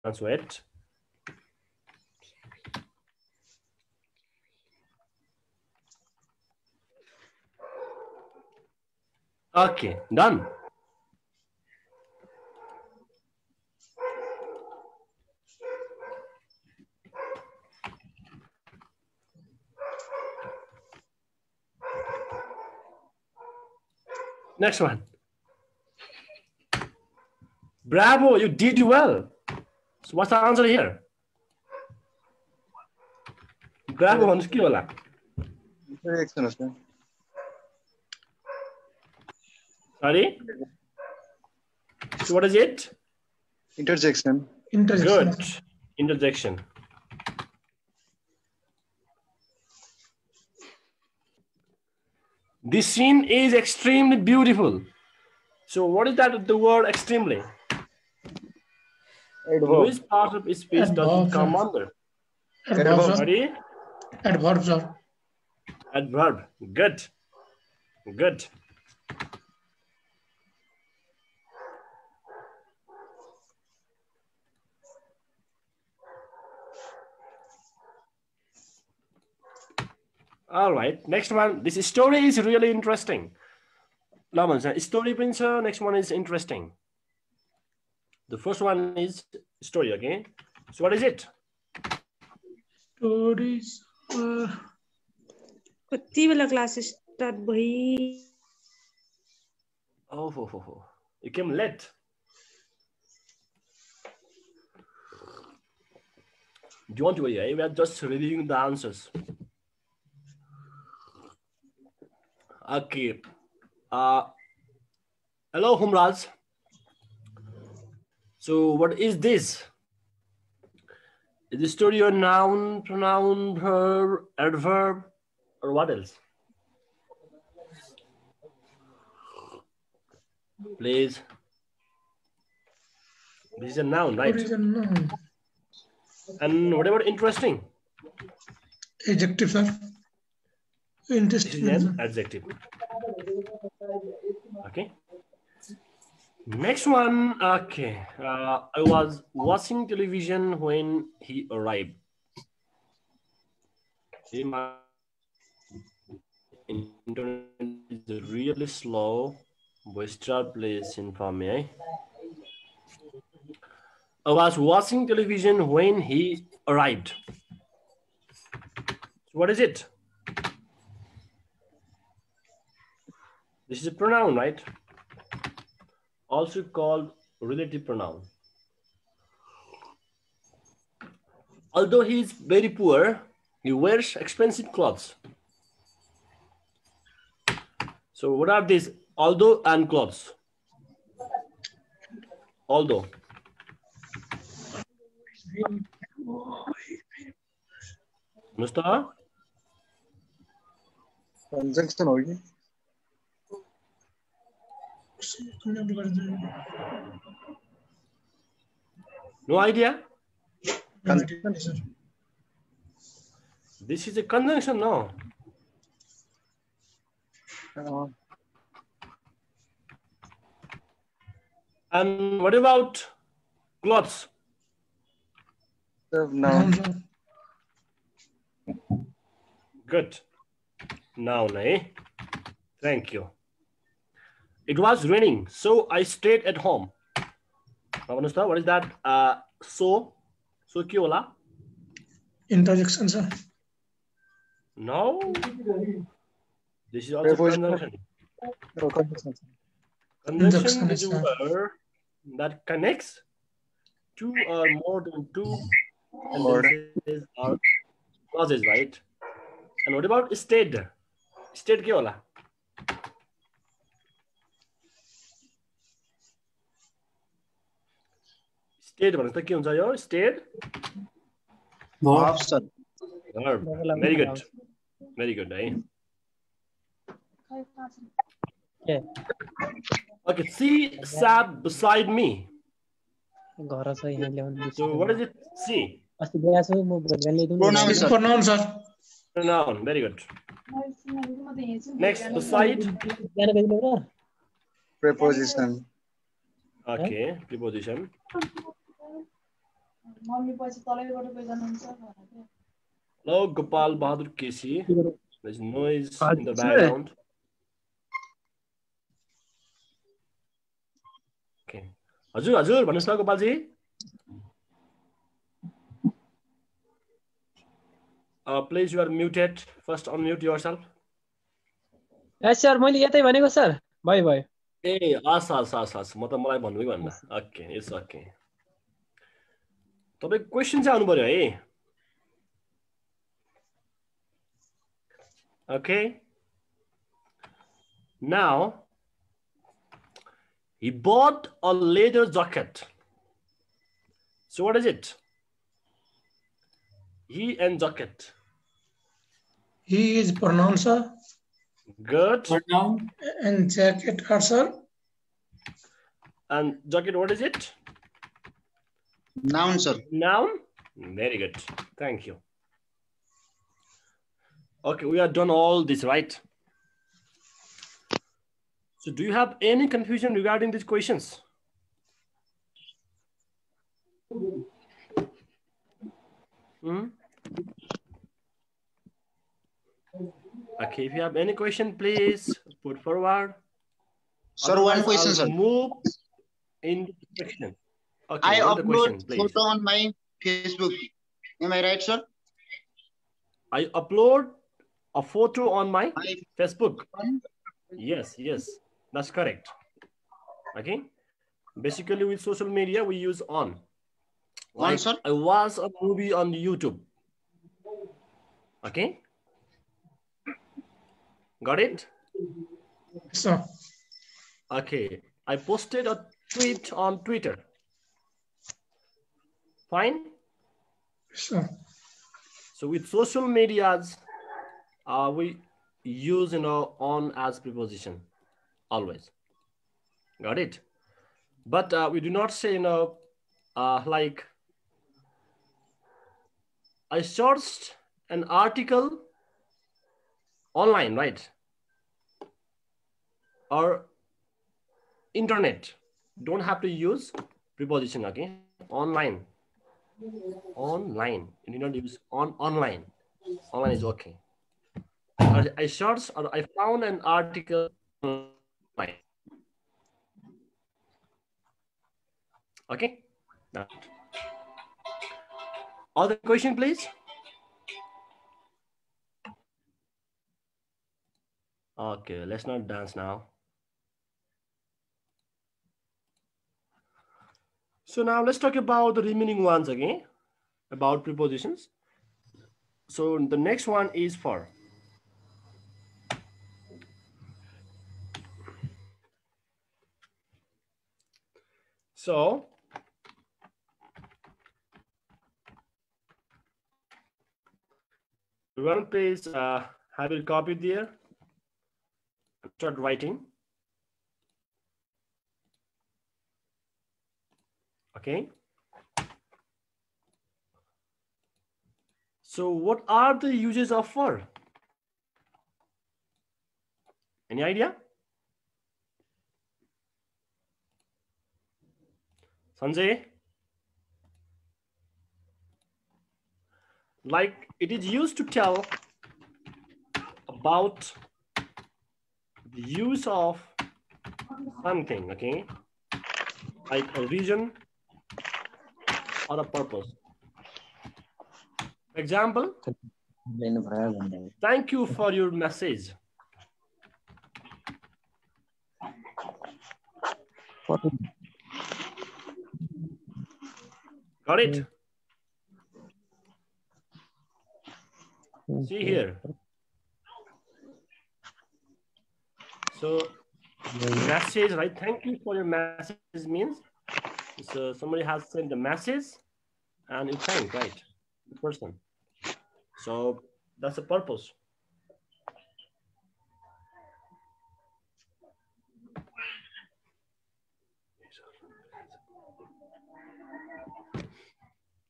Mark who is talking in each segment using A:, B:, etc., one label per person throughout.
A: Wait. Okay, done. Next one. Bravo, you did well. So what's the answer here? Bravo, sorry? So what is it?
B: Interjection.
A: Good. Interjection. This scene is extremely beautiful. So what is that, the word extremely?
B: Adverb.
A: Which part of speech does it come under?
B: Adverb.
A: Sorry?
C: Adverb, sir.
A: Adverb. Good. Good. All right. Next one. This story is really interesting. Story means next one is interesting. The first one is story. Okay. So what is it?
C: Stories.
D: कति बेला class start भई
A: Oh, you came late. Don't worry, we are just reviewing the answers. Okay. Hello, Humraj. So what is this? Is the story a noun, pronoun, verb, adverb, or what else? Please. This is a noun, right?
C: Stories and noun.
A: And what about interesting?
C: Adjective, sir.
A: This
C: Interesting.
A: is an adjective. Okay. Next one. Okay. I was watching television when he arrived. See, my internet is really slow. Boister, please inform me. I was watching television when he arrived. So what is it? This is a pronoun, right? Also called relative pronoun. Although he is very poor, he wears expensive clothes. So what are these? Although and clothes. Although. Mustafa?
B: Conjunction होगी.
A: No idea?
B: Conjunction.
A: This is a conjunction, no? And what about clothes?
B: Noun.
A: Good. Noun, eh? Thank you. It was raining, so I stayed at home. What is that? So kyola?
C: Interjection, sir.
A: No. This is also conjunction. Conjunction is a word that connects two or more than two sentences or clauses, right? And what about stayed? Stayed kyola? Stayed भन्दा के हुन्छ यो? Stayed? Verb. Very good. Very good, eh? Okay, she sat beside me. So what is it? See?
B: Pronoun, sir.
C: Pronoun, sir.
A: Pronoun. Very good. Next, beside.
B: Preposition.
A: Okay, preposition. Hello, Gopal Bahadur Kesi. There's noise in the
B: Sir.
A: background. Okay. Hazur, भन्नुस् न Gopalji. Please, you are muted. First, unmute yourself.
E: Yes, sir. मैले यतै भनेको sir. भयो.
A: ए आस म त मलाई भन्नु भन्नु. Okay, it's okay. तपाईं क्वेशन चाहिँ आउनु पर्यो है. Okay. Now, he bought a leather jacket. So what is it? He and jacket.
C: He is pronoun, sir.
A: Good.
B: Pronoun.
C: And jacket are, sir.
A: And jacket, what is it?
B: Noun, sir.
A: Noun. Very good. Thank you. Okay, we have done all this, right? So do you have any confusion regarding these questions? Okay, if you have any question, please put forward.
B: Sir,
A: Otherwise,
B: one question,
A: I'll
B: sir.
A: move in the question. Okay,
B: I
A: what is the question,
B: upload
A: please?
B: photo on my Facebook. Am I right, sir?
A: I upload a photo on my Facebook. Yes, that's correct. Okay. Basically, with social media, we use on. Like,
B: sir?
A: I watch a movie on YouTube. Okay. Got it?
C: Sir.
A: Okay. I posted a tweet on Twitter. Fine.
C: Sir.
A: So with social medias, we use on as preposition always. Got it? But we do not say like I searched an article online, right? Or internet. Don't have to use preposition, okay? Online. Online. You do not use online. Online is okay. I searched or I found an article online. Okay. Other question, please. Okay, let's not dance now. So now let's talk about the remaining ones again, about prepositions. So the next one is for. So everyone, please have it copied there. Start writing. Okay. So what are the uses of for? Any idea? Sanjay? Like it is used to tell about the use of something, okay? Like a reason or a purpose. Example, thank you for your message. Got it? See here. So message, right? Thank you for your message means so somebody has sent the message and you thank, right? The person. So that's the purpose.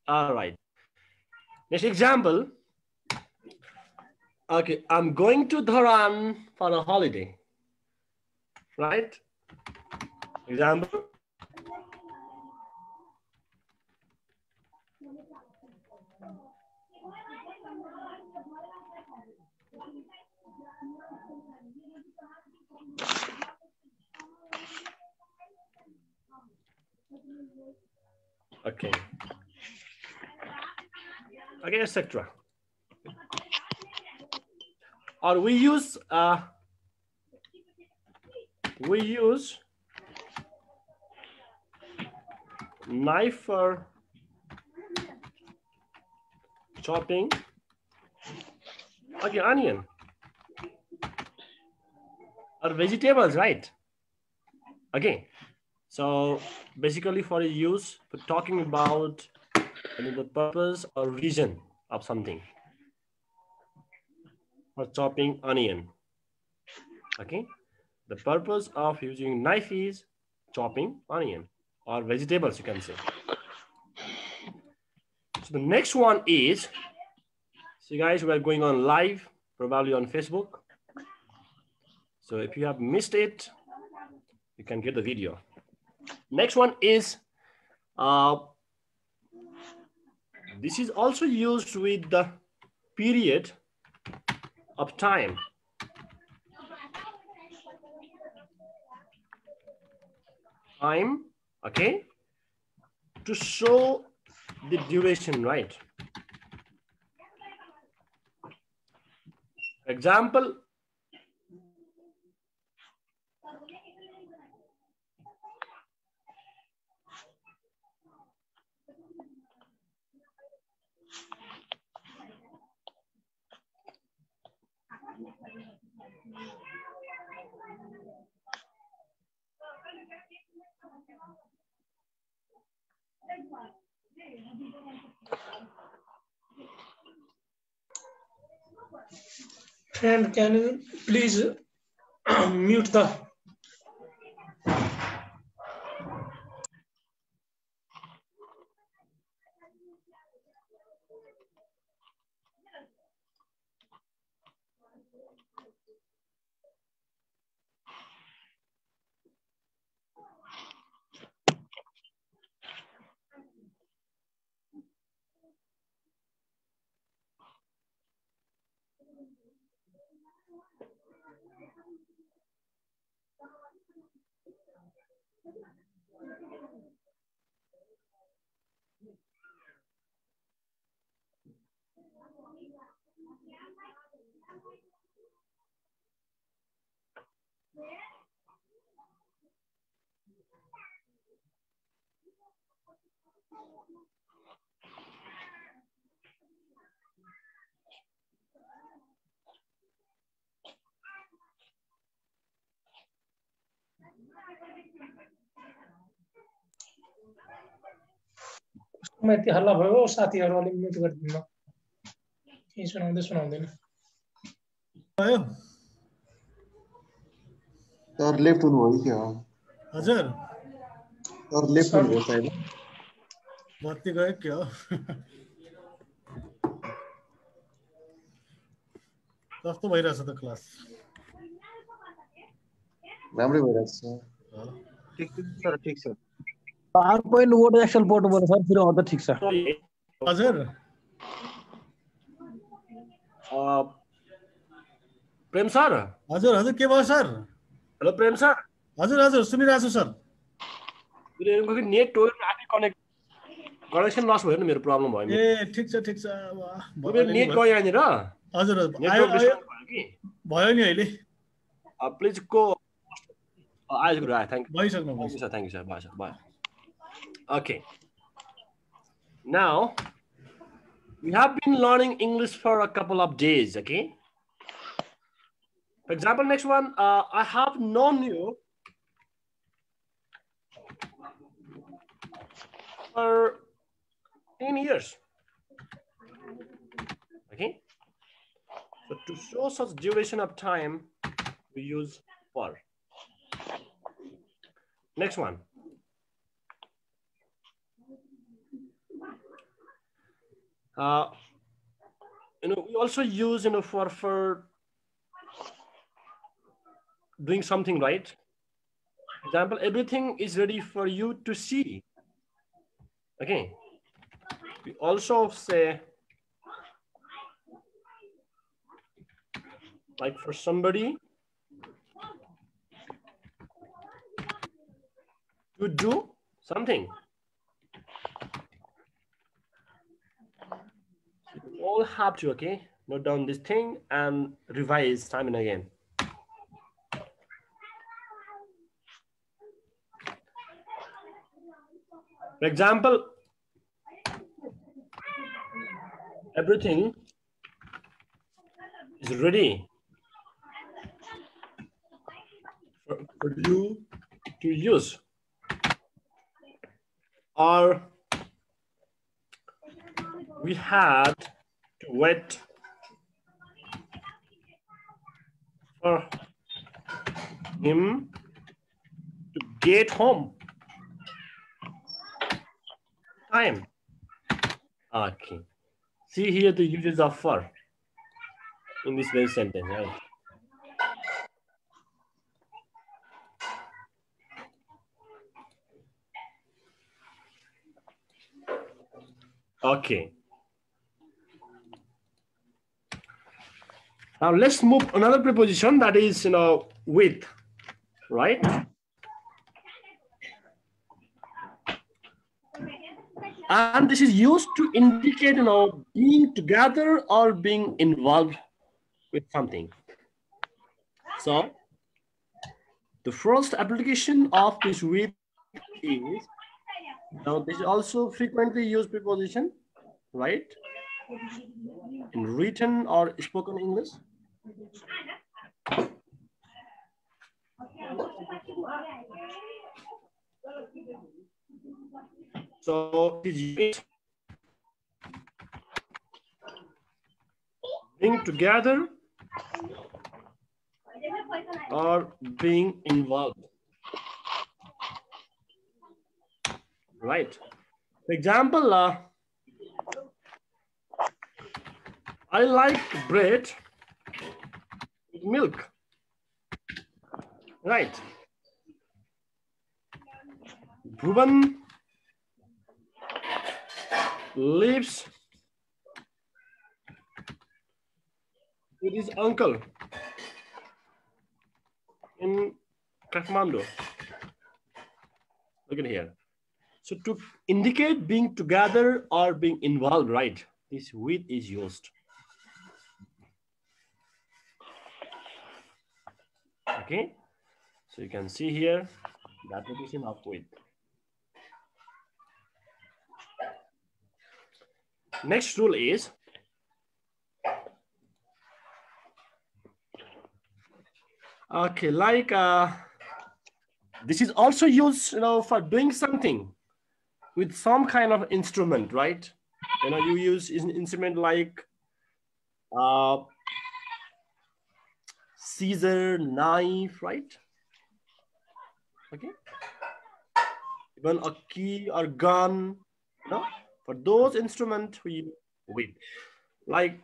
A: All right. Next example. Okay, I'm going to Dharan for a holiday. Right? Example. Okay. Okay, etc. Or we use knife for chopping. Okay, onion or vegetables, right? Okay, so basically for use for talking about the purpose or reason of something. For chopping onion. Okay, the purpose of using knife is chopping onion or vegetables, you can say. So the next one is, so guys, we are going on live, probably on Facebook. So if you have missed it, you can get the video. Next one is, this is also used with the period of time. Time, okay, to show the duration, right? Example,
C: Friend, can you please mute the यति हल्ला भयो साथीहरु अलि mute गरिदिनु केही सुनाउँदैन
F: sir left हुनुभयो कि क्या हो
G: हजुर
F: सर लेफ्ट हुनुभयो सायद
G: बत्ती गयो के हो कस्तो भइरहेछ त क्लास
F: राम्रै भइरहेछ सर
B: ठीक छ
E: पावर पोइन्ट वर्ड एक्सेल पढ्नु पर्छ सर फेरि अझ ठिक छ
G: हजुर
A: प्रेम सर
G: हजुर हजुर के भयो सर
A: हेलो प्रेम सर
G: हजुर हजुर सुनिरहेको छु सर
A: नेट आफै कनेक्सन लस भयो नि मेरो प्रब्लम भयो
G: ए ठिक छ
A: मेरो नेट गयो यहाँनिर
G: हजुर भयो नि अहिले
A: प्लिज को आइज गुड थ्याङ्क यू
G: भइसक्नु
A: थ्याङ्क यू सर भयो okay now we have been learning English for a couple of days. Okay, for example, next one, I have known you for 10 years. Okay, so to show such duration of time we use for. Next one, we also use for doing something, right? Example, everything is ready for you to see. Okay, We also say, like for somebody to do something. You all have to, okay, note down this thing and revise time and again. For example, everything is ready for you to use, or we had to wait for him to get home. Time. Okay. See here the uses of for in this very sentence, right? Okay. Now let's move another preposition that is, with, right? And this is used to indicate, being together or being involved with something. So the first application of this with is, now this is also frequently used preposition, right? In written or spoken English. So it is being together or being involved. Right. For example, I like bread with milk. Right. Bhuvan lives with his uncle in Kathmandu. Look at here. So to indicate being together or being involved, right? This with is used. Okay. So you can see here the application of with. Next rule is okay, like this is also used, for doing something with some kind of instrument, right? You use an instrument like scissor, knife, right? Okay. Even a key or gun, for those instruments we with, like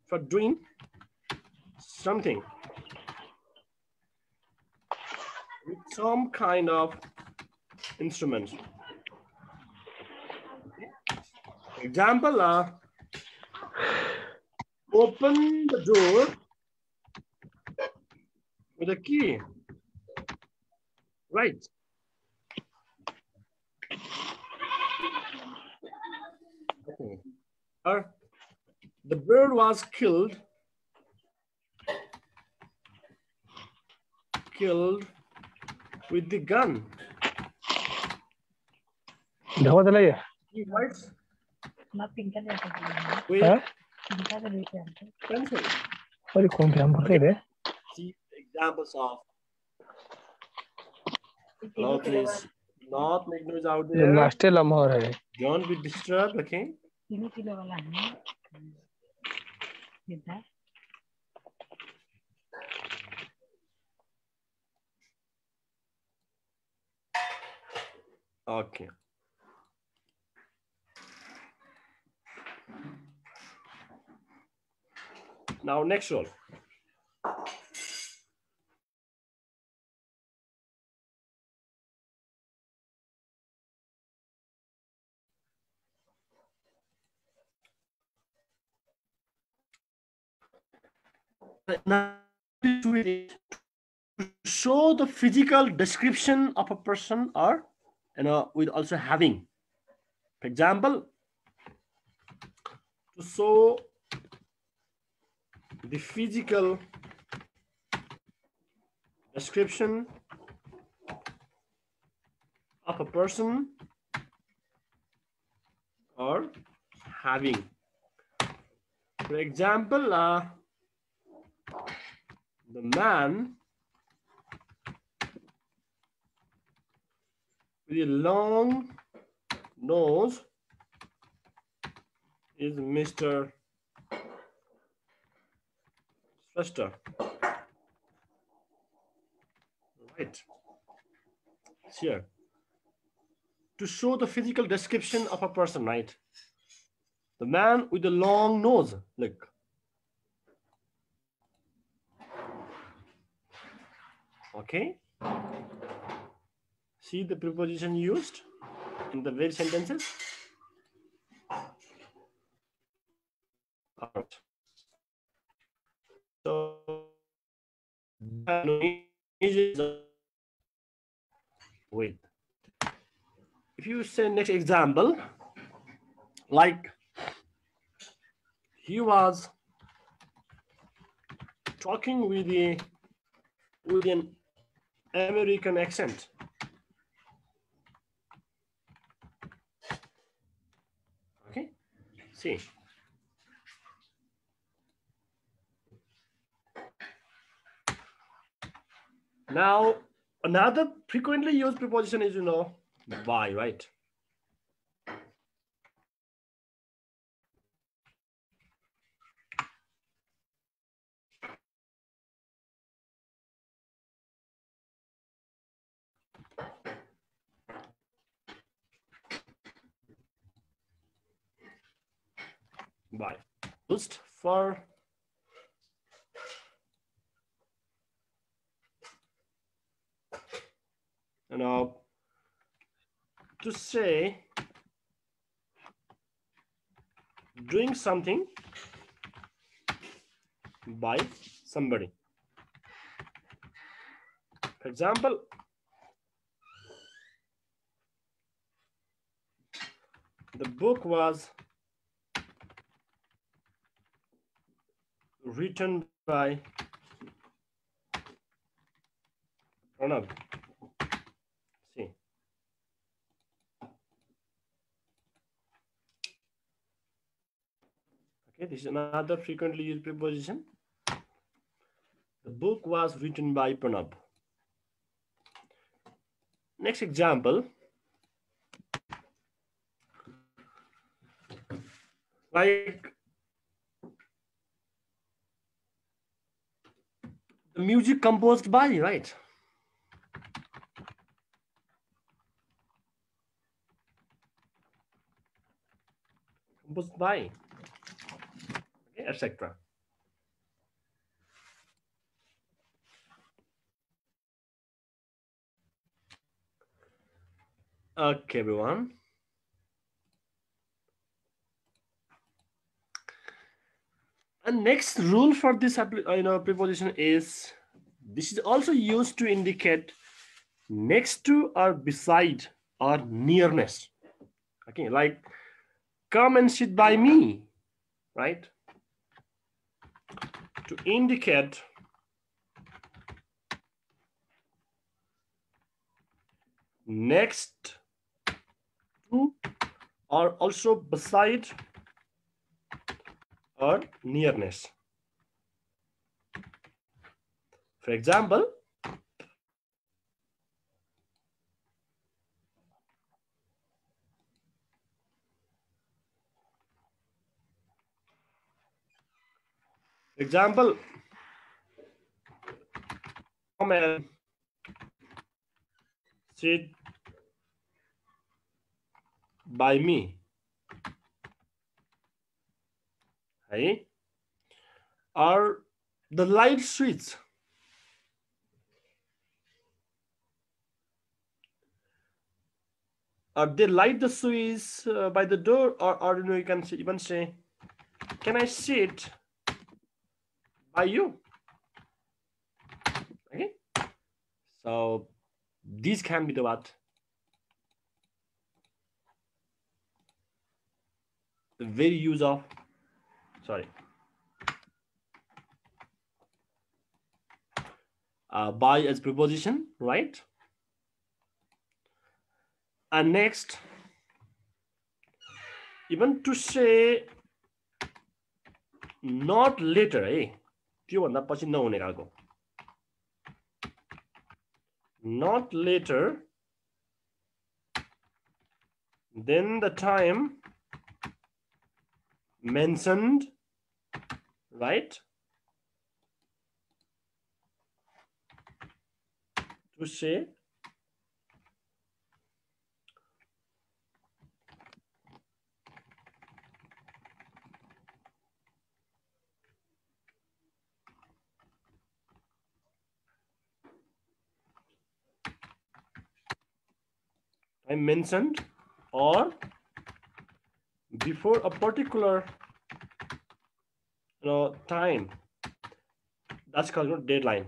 A: for doing something with some kind of instruments. Example, open the door with a key, right? Okay. Or the bird was killed with the gun. Right? With pencil. See examples of. Hello, please. Not make noise out there. Don't be disturbed, okay? Okay. Now next rule. to show the physical description of a person, or with also having. For example, to show the physical description of a person or having. For example, the man with a long nose is Mr. Shrestha. Right. Here. To show the physical description of a person, right? The man with the long nose, look. Okay. See the preposition used in the very sentences? All right. So, wait. If you say next example, like he was talking with an American accent. Okay, see. Now, another frequently used preposition is, by, right? By. Used for to say doing something by somebody. For example, the book was written by Pranab. See. Okay, this is another frequently used preposition. The book was written by Pranab. Next example. Like the music composed by, right? Composed by, okay, etc. Okay, everyone. And next rule for this preposition is this is also used to indicate next to or beside or nearness. Okay, like come and sit by me, right? To indicate next to or also beside or nearness. For example, come and sit by me. Hey, or the light switch. Or they light the switch by the door, or you can even say, can I sit by you? So these can be the what? The very use of, sorry, by as preposition, right? And next, even to say not later, त्यो भन्दा पछि नहुने खालको, not later than the time mentioned, right? To say I mentioned or before a particular time. That's called deadline.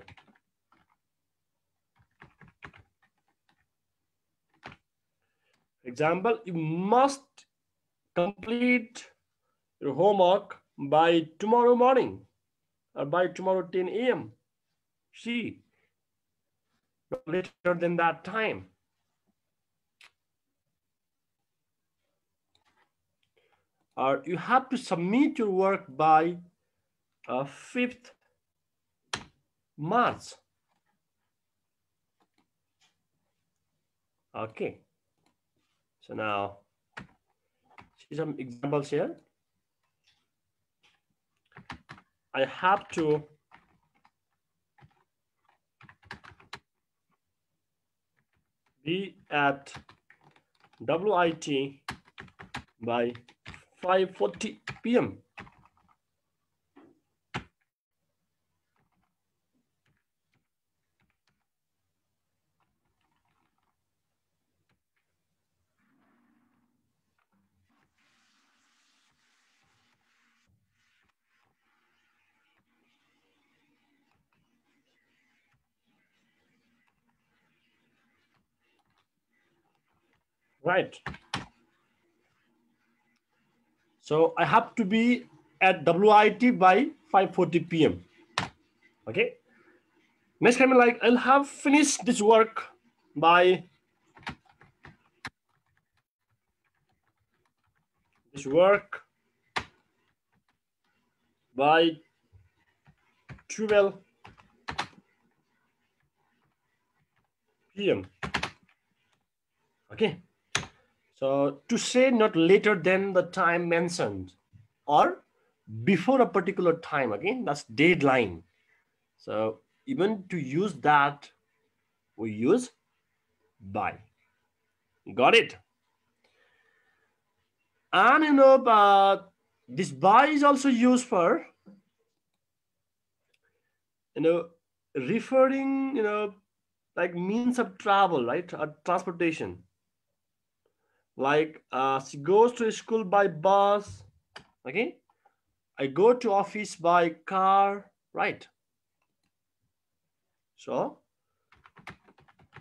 A: Example, you must complete your homework by tomorrow morning or by tomorrow 10 a.m. See, not later than that time. Or you have to submit your work by 5th March. Okay. So now, see some examples here. I have to be at WIT by 5:40 p.m. Right. So I have to be at WIT by 5:40 p.m. Okay. Next time, like I'll have finished this work by by 12 p.m. Okay. So to say not later than the time mentioned or before a particular time, again, that's deadline. So even to use that, we use by. Got it? And this by is also used for referring like means of travel, right? Transportation. Like she goes to school by bus. Okay, I go to office by car, right? So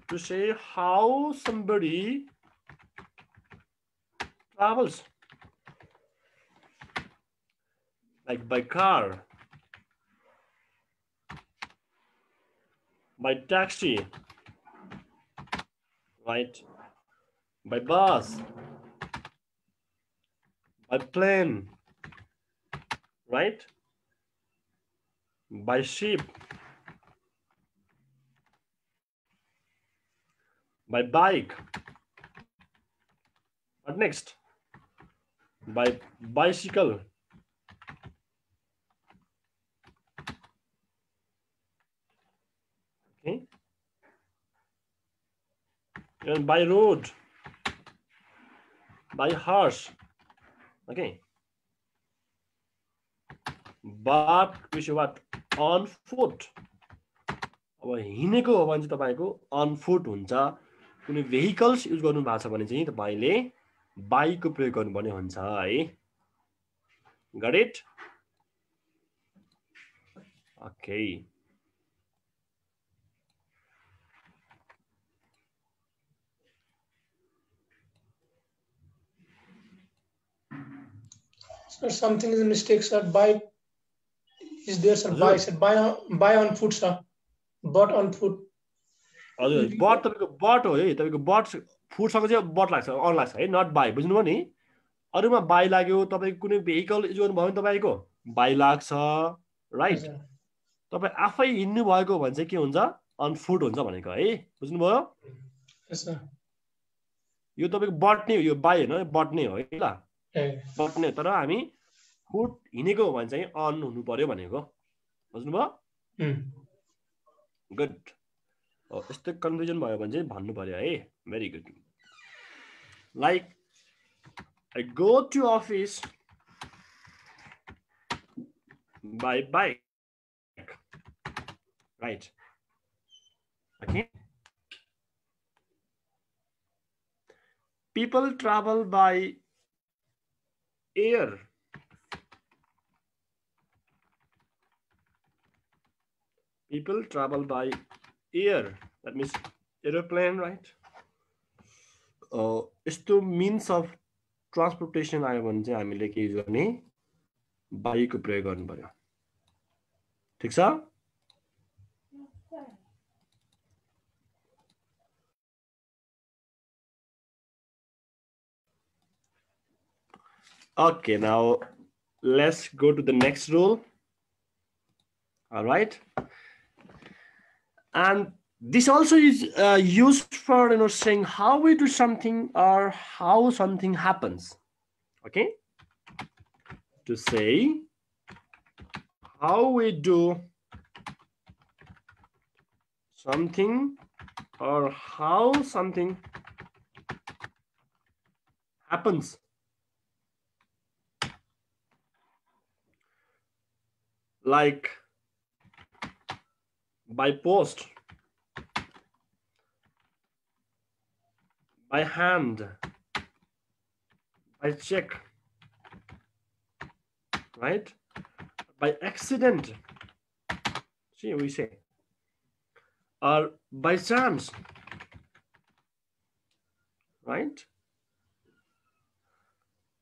A: to say how somebody travels, like by car, by taxi, right? By bus, by plane, right? By ship, by bike. What next? By bicycle. Okay. And by road, by horse. Okay. But we should what? On foot. अब हिँडेको हो भने चाहिँ तपाईको on foot हुन्छ. कुनै vehicles use गर्नु भएको छ भने चाहिँ तपाईले बाइक को प्रयोग गर्नुपर्ने हुन्छ है. Got it? Okay.
C: Sir, something is a mistake, sir. Buy is there, sir? Buy, sir. Buy on foot, sir. Bought on foot.
A: हजुर बट तपाईँको बट हो है तपाईँको बट फुडसँग चाहिँ बट लाग्छ अन लाग्छ है नट बाई बुझ्नुभयो नि अरूमा बाई लाग्यो तपाईँको कुनै भेहिकल युज गर्नुभयो भने तपाईँको बाई लाग्छ राइट तपाईँ आफै हिँड्नु भएको भने चाहिँ के हुन्छ अन फुट हुन्छ भनेको है बुझ्नुभयो यो तपाईँको बट नै हो यो बाई होइन बट नै हो है ल बट नै तर हामी फुट हिँडेको हो भने चाहिँ अन हुनु पर्यो भनेको बुझ्नुभयो गुड यस्तो कन्फ्युजन भयो भने चाहिँ भन्नु पर्यो है very good like I go to office by bike, right? Okay. People travel by air. People travel by air. That means aeroplane, right? It's the means of transportation आयो भने चाहिँ हामीले के युज गर्ने बाइकको प्रयोग गर्नु पर्यो ठीक छ Okay, now let's go to the next rule. All right. And this also is used for saying how we do something or how something happens. Okay. To say how we do something or how something happens. Like by post, by hand, by check, right? By accident, see we say, or by chance, right?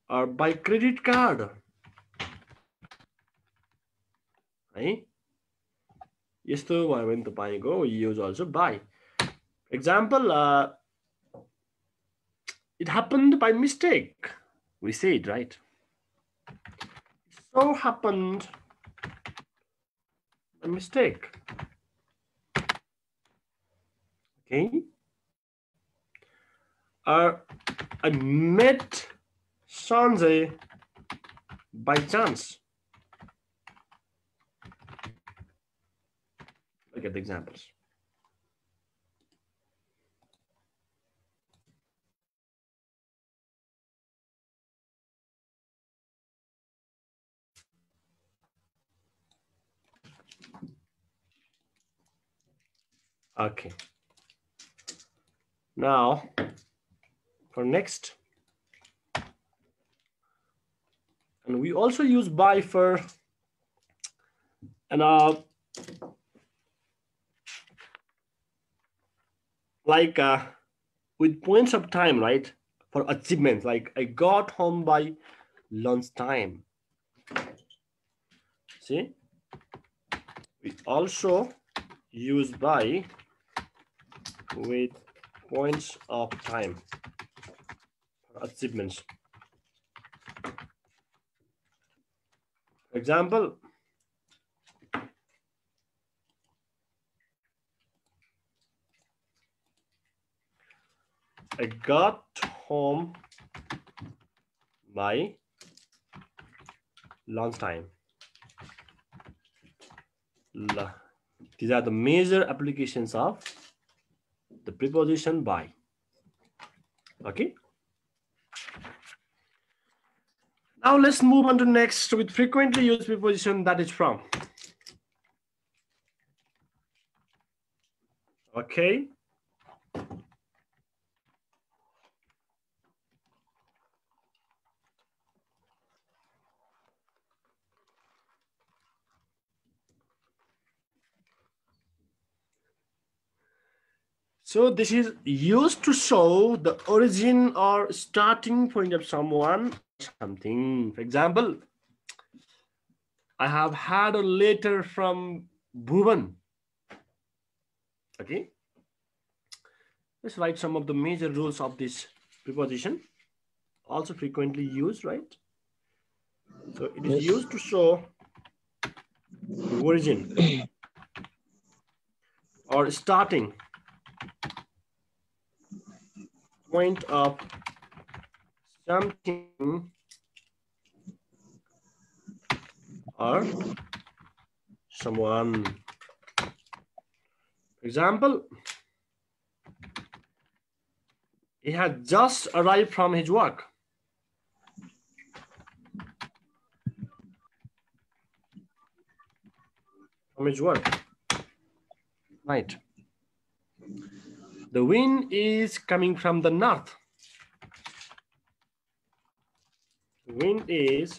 A: Or by credit card. Right? Yes, so I went to buy go. We use also buy. Example, it happened by mistake. We say it right. It so happened by mistake. Okay. Or I met Sanjay by chance. Look at the examples. Okay. Now, for next, and we also use by for, and like with points of time, right? For achievements, like I got home by lunchtime. See, we also use by with points of time for achievements. For example, I got home by lunchtime. These are the major applications of the preposition by. Okay. Now let's move on to next with frequently used preposition, that is from. Okay. So this is used to show the origin or starting point of someone something. For example, I have had a letter from Bhuvan. Okay. Let's write some of the major rules of this preposition. Also frequently used, right? So it is used to show origin or starting point of something or someone. For example, he had just arrived from his work. From his work. Right. The wind is coming from the north. The wind is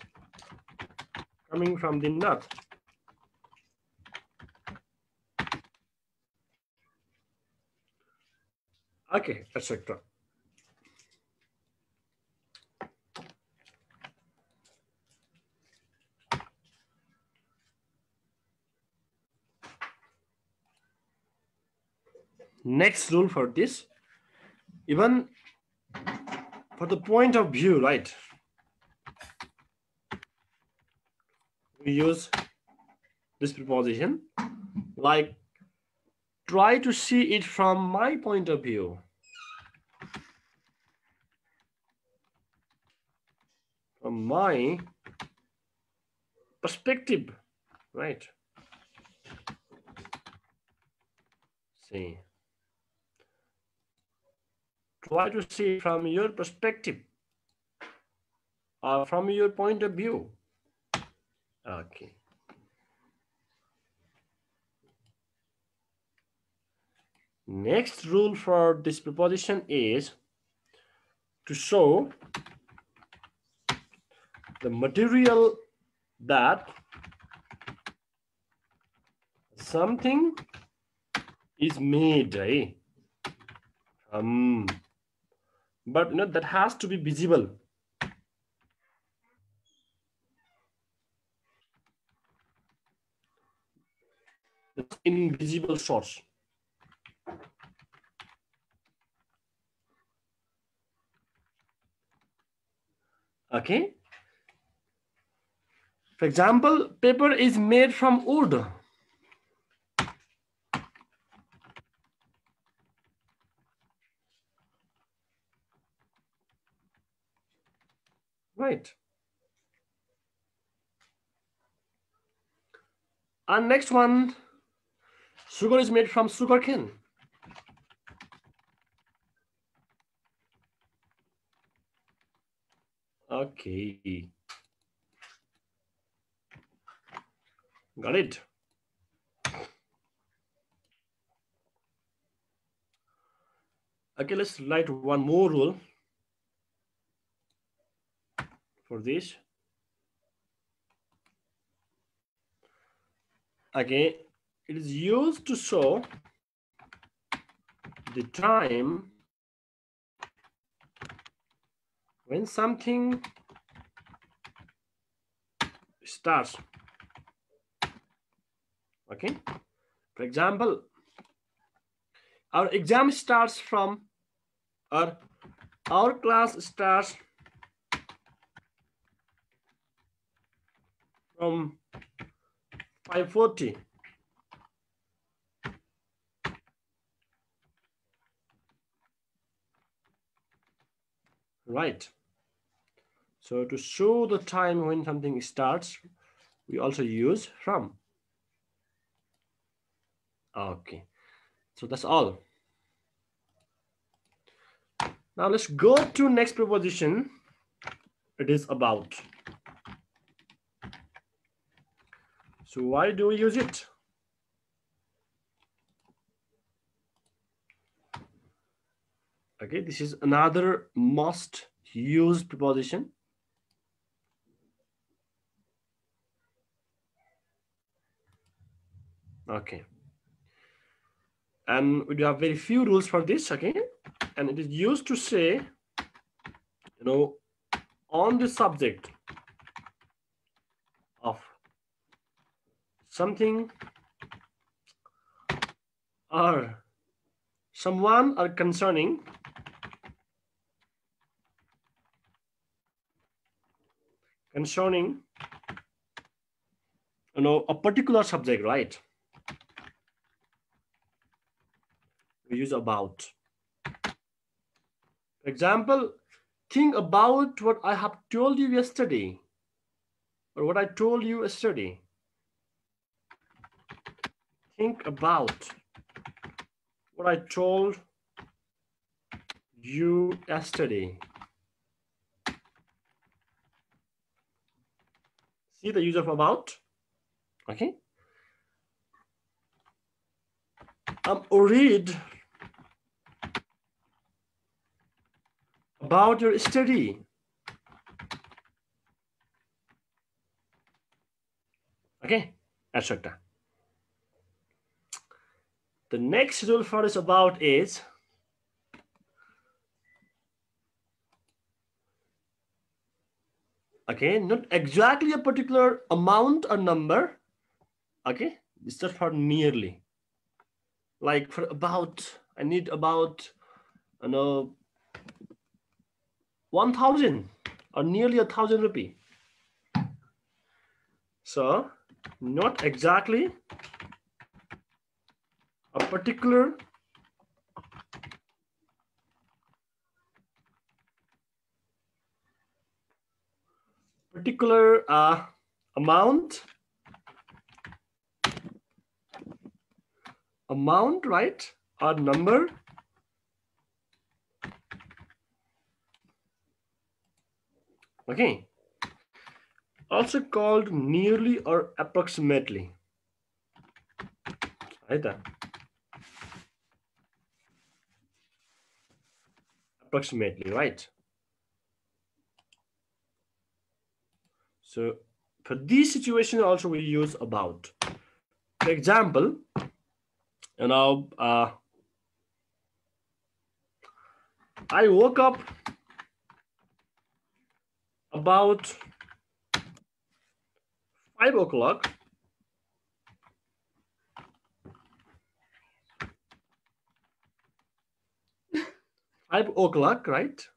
A: coming from the north. Okay, etc. Next rule for this, even for the point of view, right? We use this preposition, like try to see it from my point of view. From my perspective, right? See. Try to see from your perspective or from your point of view. Okay. Next rule for this preposition is to show the material that something is made, right? But that has to be visible. It's invisible source. Okay. For example, paper is made from wood. Right. And next one, sugar is made from sugarcane. Okay. Got it. Okay, let's write one more rule for this. Okay, it is used to show the time when something starts. Okay, for example, our exam starts from, or our class starts from 5:40. Right. So to show the time when something starts, we also use from. Okay. So that's all. Now let's go to next preposition. It is about. So why do we use it? Okay, this is another most used preposition. Okay. And we do have very few rules for this, okay? And it is used to say, on the subject of something or someone or concerning a particular subject, right? We use about. For example, think about what I have told you yesterday, or what I told you yesterday. Think about what I told you yesterday. See the use of about? Okay. I'm worried about your study. Okay, etc. The next rule for this about is okay, not exactly a particular amount or number. Okay, it's just for nearly. Like for about, I need about 1,000 or nearly 1,000 rupee. So not exactly a particular amount, right, or number. Okay, also called nearly or approximately. Right? Approximately, right? So for this situation also we use about. For example, I woke up about 5 o'clock. 5 o'clock, right?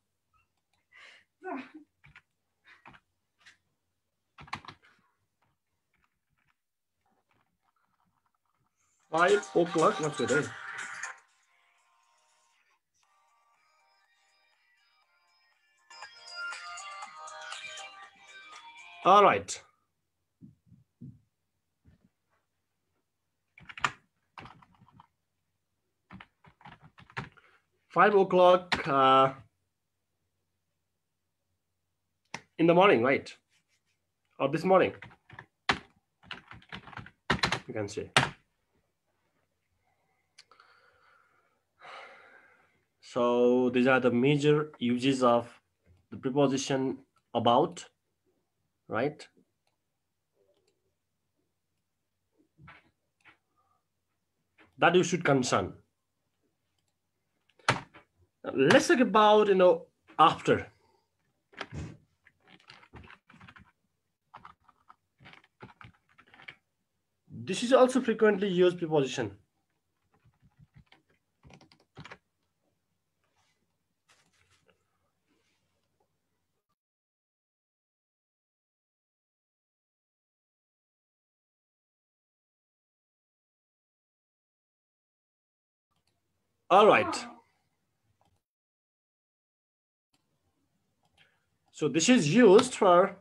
A: What's the day? All right. Five o'clock in the morning, right? Or this morning, you can say. So these are the major uses of the preposition about, right? That you should concern. Let's talk about, after. This is also frequently used preposition. All right. So this is used for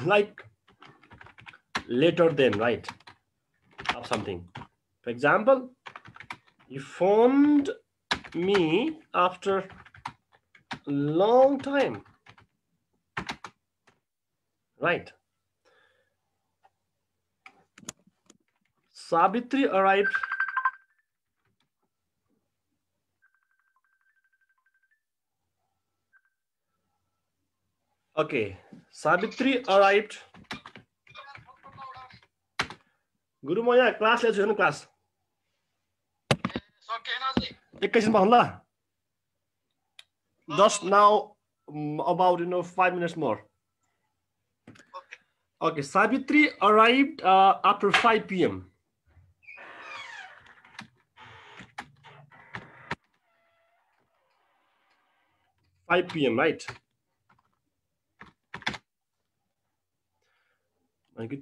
A: like later than, right? Of something. For example, you phoned me after a long time, right? Sabitri arrived okay. Sabitri arrived. Guru Moya, class, let's join class. एकैछिनमा होला just now about 5 minutes more. Okay, Savitri arrived after 5 p.m. Right?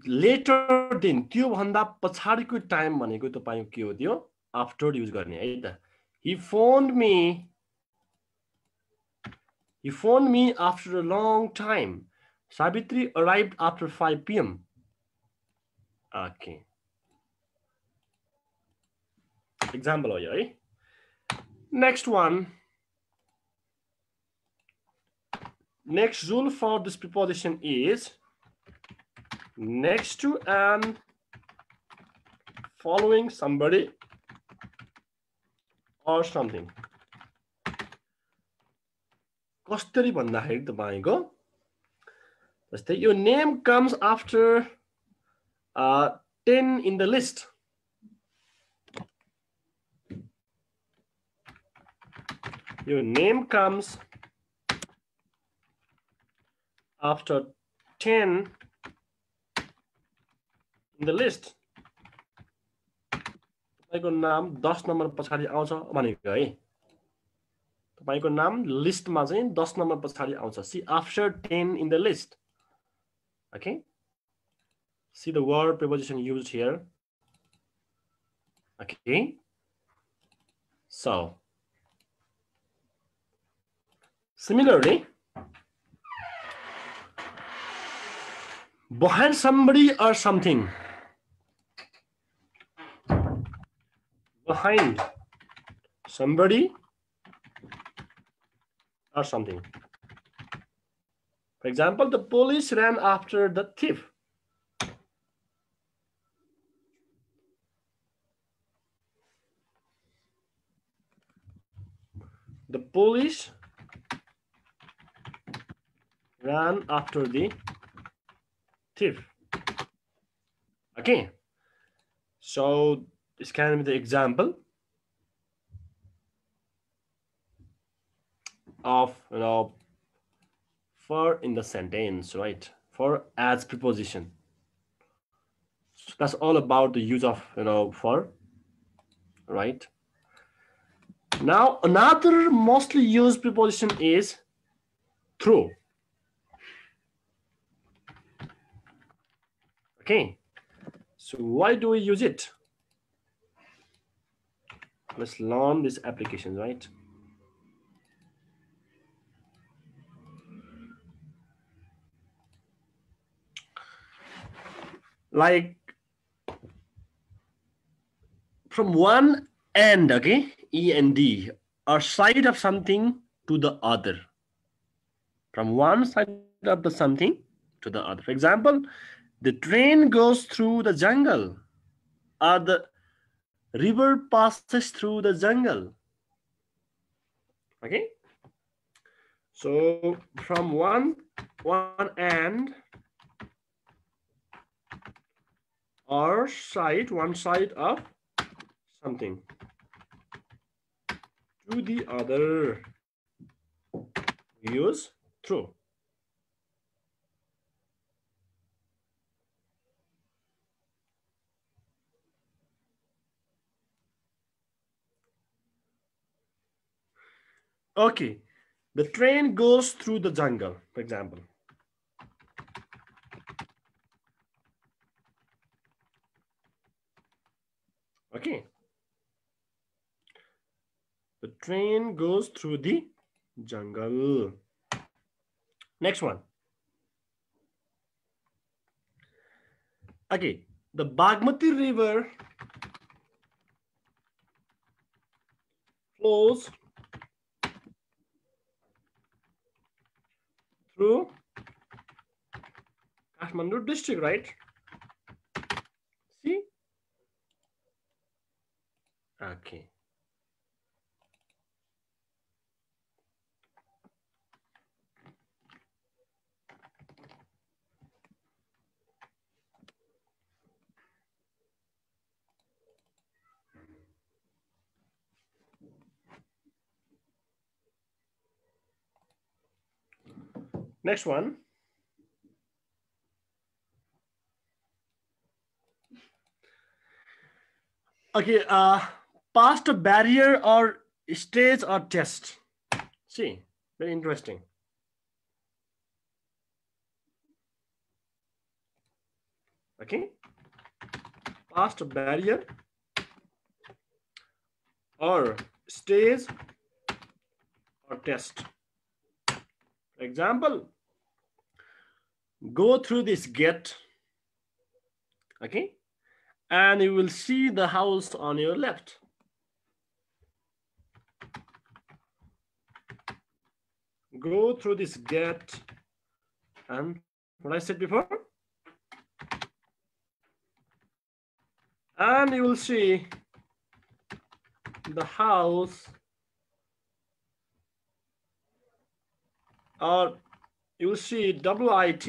A: Later दिन त्यो भन्दा पछाडीको time भनेको तपाईको के हो त्यो आफ्टर युज गर्ने है त he phoned me after a long time. Savitri arrived after 5 p.m. Okay. Example हो यो है. Next one. Next rule for this preposition is next to and following somebody or something. कसरी भन्दाखेरि तपाईको जस्तै your name comes after 10 in the list. Your name comes after 10 in the list. तपाईको नाम 10 number पछाडी आउँछ भनेको है. तपाईको नाम लिस्टमा चाहिँ 10 नम्बर पछाडी आउँछ. See after 10 in the list. Okay? See the word preposition used here. Okay? So, similarly, behind somebody or something. Behind somebody or something. For example, the police ran after the thief. The police ran after the thief. Okay. So this can be the example of for in the sentence, right? For as preposition. So that's all about the use of for, right? Now another mostly used preposition is through. Okay, so why do we use it? Let's learn this application, right? Like from one end, okay, E and D, or side of something to the other. From one side of the something to the other. For example, the train goes through the jungle, or the river passes through the jungle. Okay, so from one end or side, one side of something to the other, use through. Okay, the train goes through the jungle, for example. Okay, the train goes through the jungle. Next one. Okay, the Bagmati River flows through Kathmandu district, right? See? Okay. Next one. Okay, past a barrier or stage or test. See, very interesting. Okay, past a barrier or stage or test. Example, go through this gate, okay, and you will see the house on your left. Go through this gate, and what I said before, and you will see the house, or you will see WIT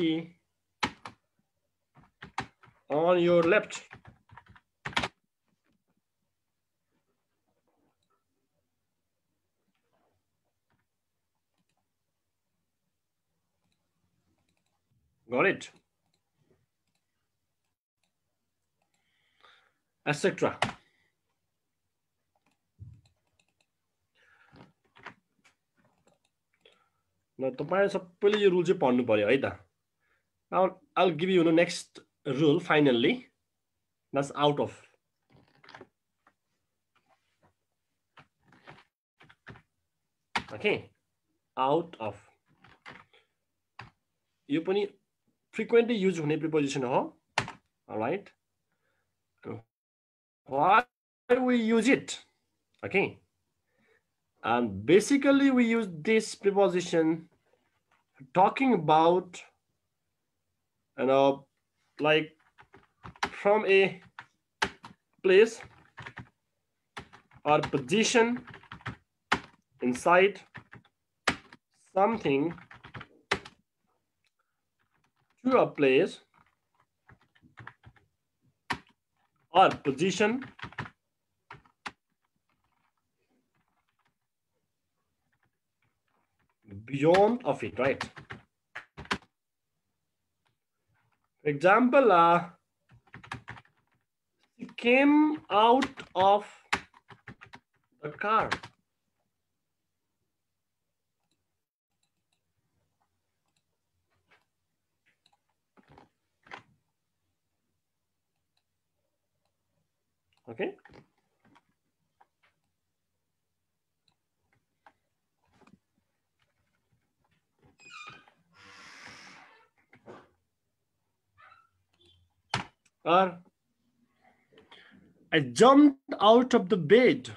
A: on your left. Got it? Etc. Now, तपाईहरु सबैले यो rule चाहिँ पढ्नु पर्यो है त. Now, I'll give you the next rule finally. That's out of. Okay, out of. यो पनि frequently used हुने preposition हो. All right. Why we use it? Okay. And basically we use this preposition talking about, like from a place or position inside something to a place or position beyond of it, right? For example, he came out of the car. Okay. Or I jumped out of the bed.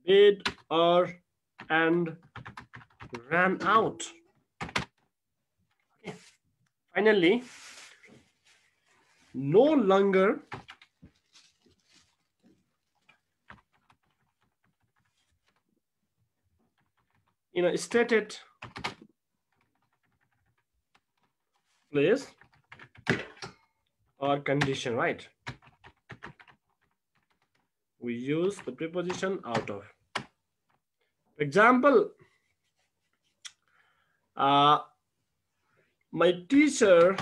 A: Bed or and ran out. Okay. Finally, no longer stated place or condition, right? We use the preposition out of. For example, my teacher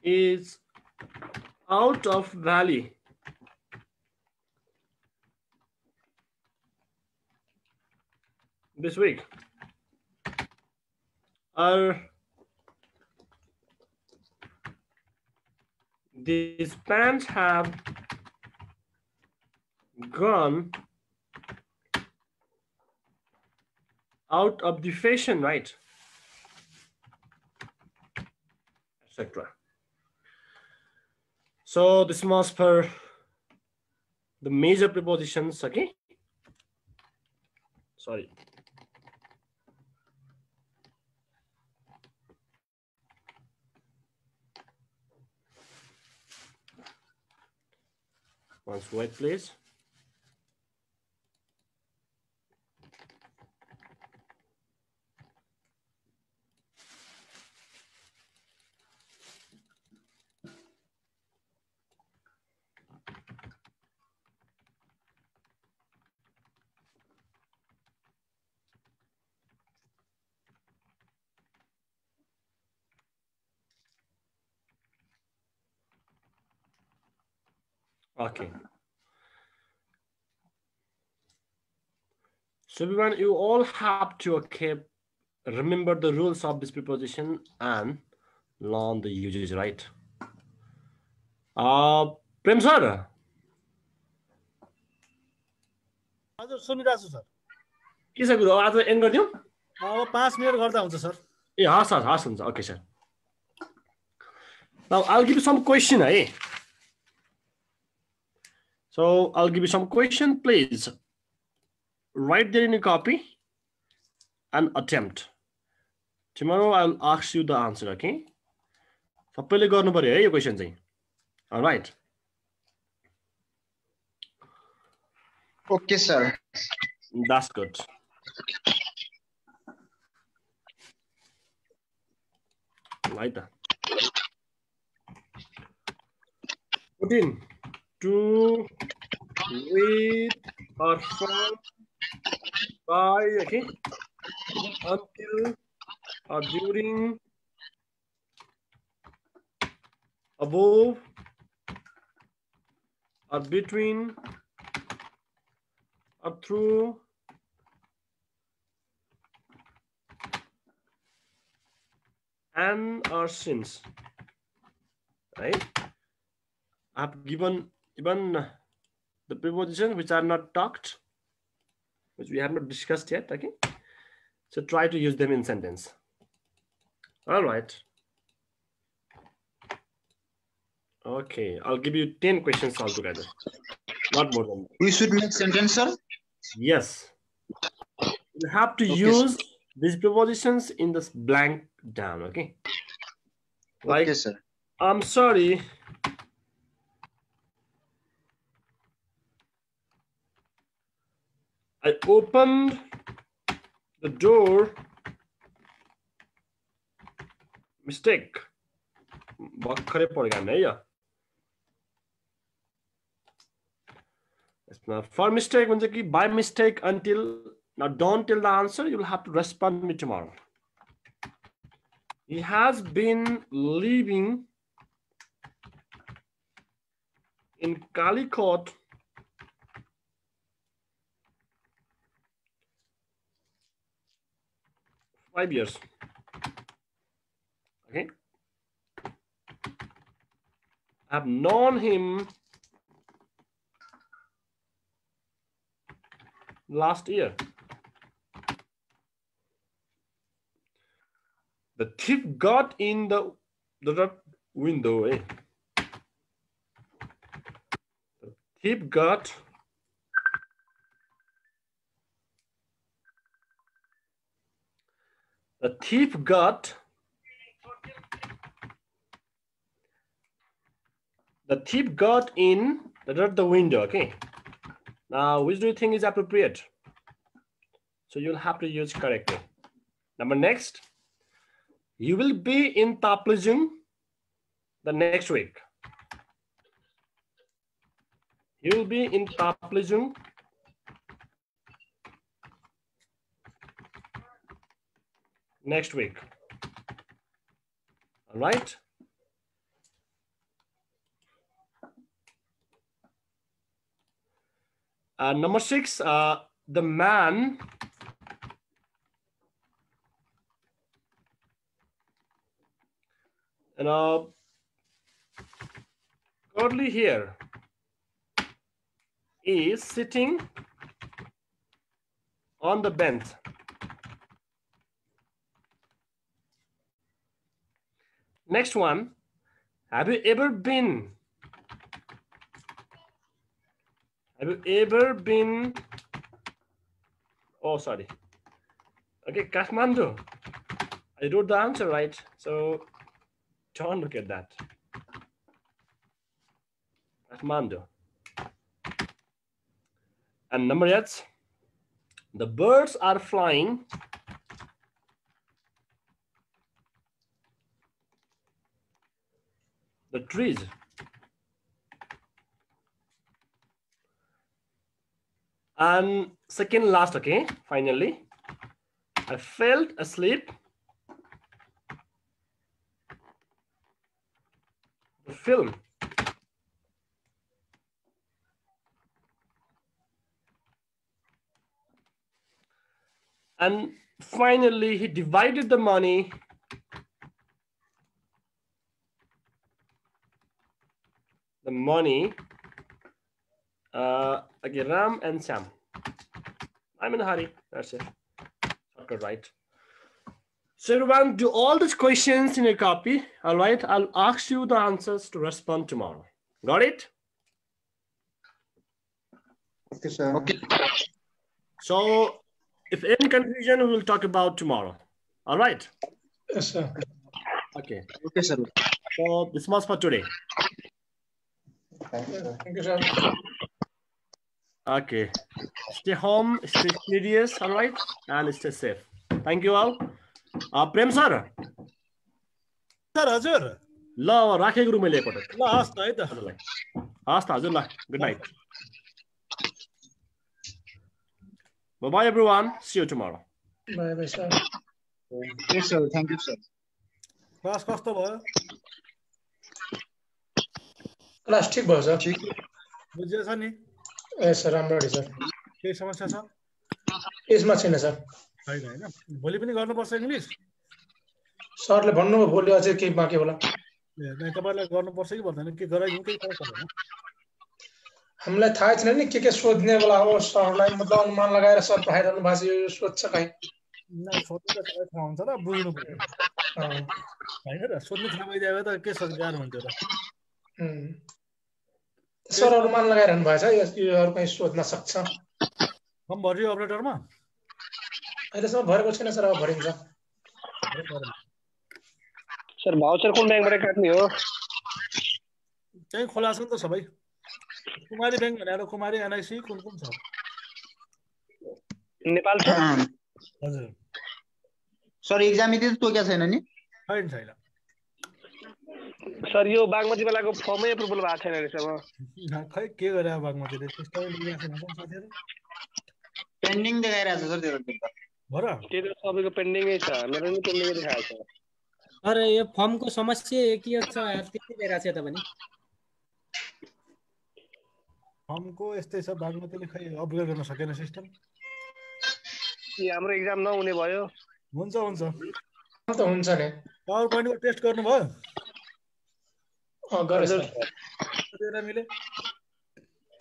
A: is out of valley. This week. These pants have gone out of the fashion, right? Etc. So this was for the major prepositions, okay? Sorry. Once white, please. Okay. So everyone, you all have to remember the rules of this preposition and learn the usage, right? Prem sir.
G: हजुर सुनिरहेको छु sir
A: के छ कुरो आज end गरिदिउँ
G: अब 5 minute गर्दा हुन्छ सर
A: ए हस् हुन्छ okay sir Now I'll give you some question, eh? So I'll give you some question, please. Write there in a copy and attempt. Tomorrow I'll ask you the answer, okay? सबैले गर्नु पर्यो है यो question चाहिँ. All right.
B: Okay, sir.
A: That's good. Like that. Put in to, with, or from, by, okay? Until, or during, above, or between, or through, and or since, right? I have given even the prepositions which are not talked, which we have not discussed yet, okay? So try to use them in sentence. All right. Okay, I'll give you 10 questions altogether. Not more than that.
B: We should make sentence, sir.
A: Yes. You have to use these prepositions in this blank down, okay? Like,
B: Okay, sir.
A: I'm sorry. I opened the door. Mistake. भर्खरै पढेको हामी है यो. For mistake हुन्छ कि by mistake until. Now don't tell the answer. You'll have to respond me tomorrow. He has been living in Calicut for 5 years. Okay. I've known him last year. The thief got in the window. Eh? The thief got in the window. Okay. Now, which do you think is appropriate? So you'll have to use correctly. Number next, you will be in Taplejung the next week. You will be in Taplejung next week. All right. Number 6, the man currently here is sitting on the bench. Next one, have you ever been? Oh, sorry. Okay, Kathmandu. I wrote the answer right, so don't look at that. Kathmandu. And number 8, the birds are flying. The trees. And second last, okay, finally, I fell asleep. The film. And finally, he divided the money okay, Ram and Sam. I'm in a hurry. That's it. Shortcut, right? So everyone, do all these questions in your copy. All right. I'll ask you the answers to respond tomorrow. Got it?
F: Okay, sir.
B: Okay.
A: So if any confusion, we will talk about tomorrow. All right.
C: Yes, sir.
A: Okay.
B: Okay, sir.
A: So this was for today.
F: Thank you, sir.
C: Thank you, sir.
A: Okay. Stay home, stay serious, all right? And stay safe. Thank you all. Prem sir.
G: Sir हजुर
A: ल राखेको रु मैले एकपटक
G: ल हस् त है त
A: हजुरलाई हस् त हजुर ल good night Bye everyone, see you tomorrow.
C: Bye bye, sir.
B: Yes, sir. Thank you, sir.
G: Class कस्तो भयो
C: क्लास ठिक भयो सर
G: बुझियो छ नि
C: ए सर राम्ररी सर
G: केही समस्या छ
C: यसमा छैन सर
G: छैन हैन भोलि पनि गर्नुपर्छ इङ्ग्लिश
C: सरले भन्नुभयो भोलि अझै केही बाँकी होला
G: ए नै तपाईलाई गर्नुपर्छ कि पर्दैन के गराइदिउँ केही फरक पर्दैन
C: हामीलाई थाहा छैन नि के सोध्ने बेला हो सरलाई मतलब अनुमान लगाएर सर पढाइरहनु भएको छ यो सोध्छ कहीँ
G: न सोध्नु त सबै थाहा हुन्छ र बुझ्नु पर्यो हैन र सोध्नु थाहा भइदियो त के सोध्नु गाह्रो हुन्थ्यो र
C: सर अनुमान लगाइरहनु भएको छ यो अरू कहीँ सोध्न सक्छ
G: फर्म भरियो अपरेटरमा
C: अहिलेसम्म भरेको छैन सर अब भरिन्छ
E: सर भाउचर कुन ब्याङ्कबाट काट्ने हो
G: चाहिँ खोला छ नि त सबै कुमारी ब्याङ्क भनेर कुमारी एनआईसी कुन कुन छ
E: नेपाल छ
G: हजुर
B: सर एक्जाम यति त तोकेको छैन नि
G: छैन छैन
E: सर यो बागमती बेलाको फर्मै एप्रुभल भएको छैन रहेछ म
G: खै के गरे बागमतीले त्यस्तै लेखिरहेको छैन साथीहरु
B: पेन्डिङ देखाइरहेको छ सर त्यो त
G: भर
E: त्यो त सबैको पेन्डिङै छ मेरो नि पेन्डिङै देखाएको छ
H: अरे यो फर्मको समस्या के छ यार त्यति भइरहेछ त पनि
G: फर्मको यस्तै छ बागमतीले खै अपग्रेड गर्न सकेन सिस्टम
E: हाम्रो एक्जाम नहुने भयो
G: हुन्छ हुन्छ
C: त हुन्छ नि
G: पावर पोइन्टको टेस्ट गर्नुभयो
C: गरे सर
G: कतिवटा मिले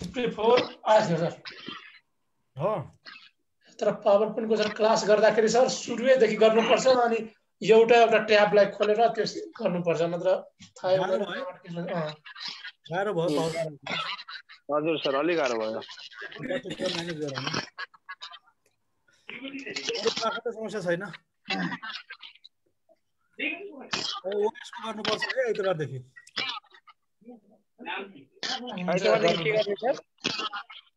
C: 54 आयो सर
G: हो
C: तर पावर पोइन्टको सर क्लास गर्दाखेरि सर सुरुदेखि गर्नुपर्छ अनि एउटा ट्याबलाई खोलेर त्यो गर्नुपर्छ नत्र थाहा
G: गाह्रो भयो पावर
E: हजुर सर अलि गाह्रो भयो
G: समस्या छैन गर्नुपर्छ है आइतबारदेखि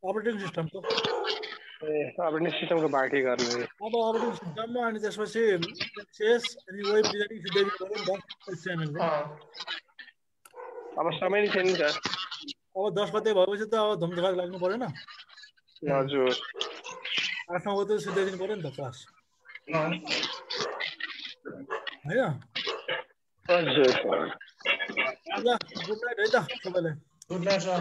G: अपरेटिङ सिस्टमको
E: अपरेटिङ सिस्टमको बाँकी गर्ने
G: अब अपरेटिङ सिस्टममा अनि त्यसपछि एक्सेस अनि वेब डिजाइनिङ सिधै गर्नु नि त च्यानलको
E: अब समय नै छैन सर
G: अब 10 गते भएपछि त अब धुमधमाक लाग्नु पर्दैन
E: हजुर
G: 8-9 गते सिधै दिनु पर्यो नि त क्लास हैन
E: हजुर
G: ल गुड नाइट है त सबैलाई
C: गुड नाइट सर